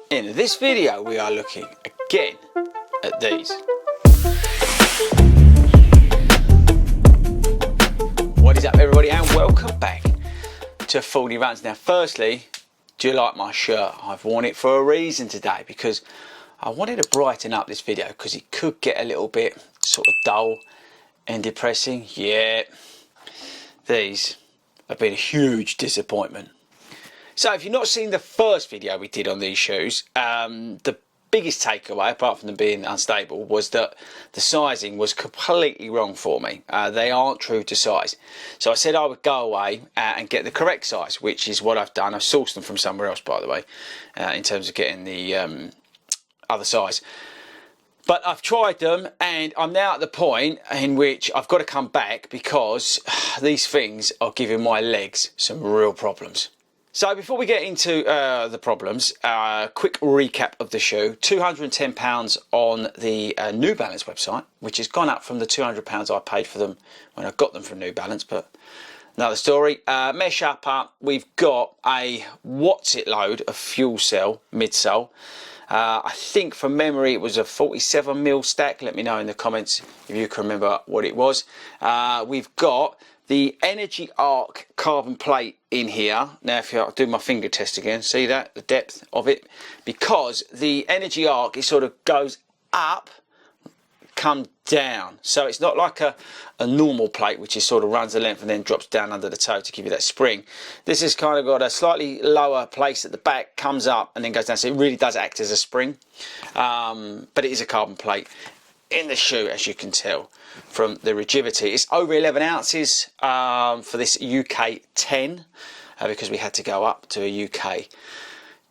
In this video we are looking again at these. What is up everybody and welcome back to FORDY RUNS. Now firstly, do you like my shirt? I've worn it for a reason today because I wanted to brighten up this video because it could get a little bit sort of dull and depressing. Yeah, these have been a huge disappointment. So if you've not seen the first video we did on these shoes, the biggest takeaway, apart from them being unstable, was that the sizing was completely wrong for me. They aren't true to size. So I said I would go away and get the correct size, which is what I've done. I've sourced them from somewhere else, by the way, in terms of getting the other size. But I've tried them and I'm now at the point in which I've got to come back because these things are giving my legs some real problems. So before we get into the problems, quick recap of the shoe. £210 on the New Balance website, which has gone up from the £200 I paid for them when I got them from New Balance, but another story. Mesh upper, we've got a what's it load of Fuelcell midsole. I think from memory it was a 47mm stack. Let me know in the comments if you can remember what it was. We've got the Energy Arc carbon plate in here. Now if I do my finger test again, see that, the depth of it, because the Energy Arc, it sort of goes up, come down, so it's not like a normal plate which is sort of runs the length and then drops down under the toe to give you that spring. This has kind of got a slightly lower place at the back, comes up and then goes down, so it really does act as a spring, but it is a carbon plate in the shoe, as you can tell from the rigidity. It's over 11 ounces for this UK 10 because we had to go up to a UK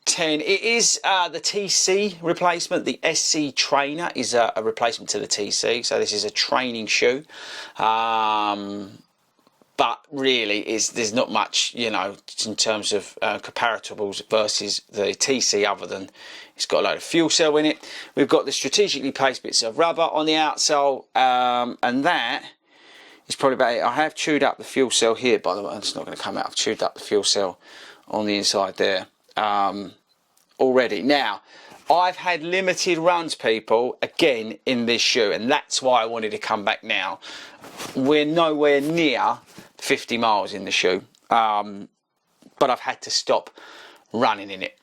10. It is the TC replacement. The SC Trainer is a replacement to the TC, so this is a training shoe. But really, there's not much, you know, in terms of comparables versus the TC, other than it's got a load of fuel cell in it. We've got the strategically placed bits of rubber on the outsole, and that is probably about it. I have chewed up the fuel cell here, by the way. It's not going to come out. I've chewed up the fuel cell on the inside there already. Now, I've had limited runs, people, again in this shoe, and that's why I wanted to come back now. We're nowhere near 50 miles in the shoe, but I've had to stop running in it.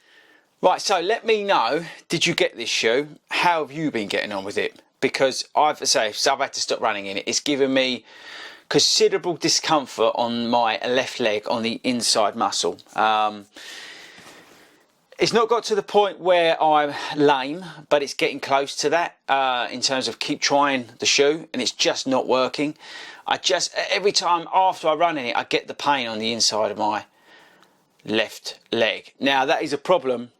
Right, so let me know, did you get this shoe? How have you been getting on with it? Because I've had to stop running in it. It's given me considerable discomfort on my left leg on the inside muscle. It's not got to the point where I'm lame, but it's getting close to that in terms of keep trying the shoe, and it's just not working. Every time after I run in it, I get the pain on the inside of my left leg. Now that is a problem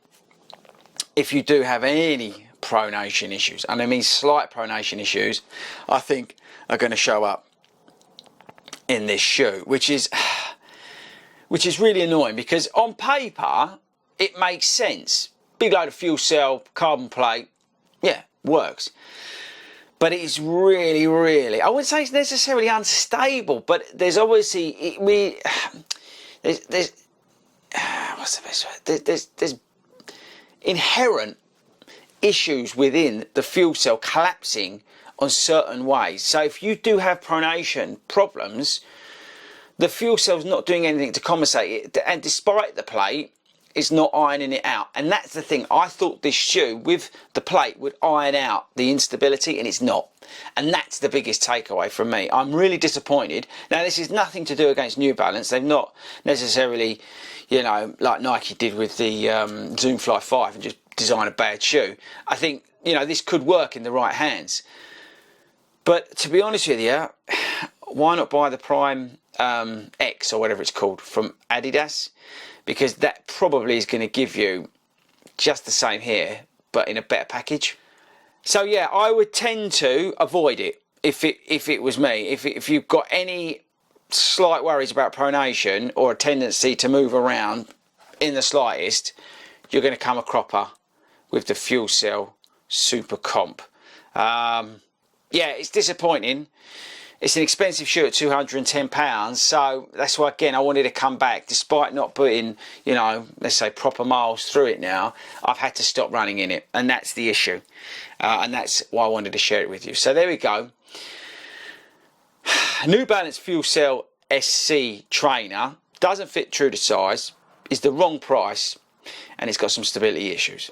if you do have any pronation issues, and I mean slight pronation issues, I think are going to show up in this shoe, which is really annoying because on paper it makes sense. Big load of fuel cell, carbon plate, yeah, works. But it is really, really, I wouldn't say it's necessarily unstable, but there's obviously, there's what's the best way? There's inherent issues within the fuel cell collapsing on certain ways. So if you do have pronation problems, the fuel cell's not doing anything to compensate it, and despite the plate, it's not ironing it out. And that's the thing. I thought this shoe with the plate would iron out the instability, and it's not. And that's the biggest takeaway from me. I'm really disappointed. Now this is nothing to do against New Balance. They've not necessarily, you know, like Nike did with the Zoom Fly 5 and just design a bad shoe. I think, you know, this could work in the right hands. But to be honest with you, why not buy the Prime X or whatever it's called from Adidas? Because that probably is going to give you just the same here, but in a better package. So yeah, I would tend to avoid it if it was me. If you've got any slight worries about pronation or a tendency to move around in the slightest, you're going to come a cropper with the Fuel Cell Super Comp. Yeah, it's disappointing. It's an expensive shoe at £210, so that's why again I wanted to come back. Despite not putting, you know, let's say proper miles through it now, I've had to stop running in it, and that's the issue, and that's why I wanted to share it with you. So there we go. New Balance Fuelcell SC Trainer doesn't fit true to size, is the wrong price, and it's got some stability issues.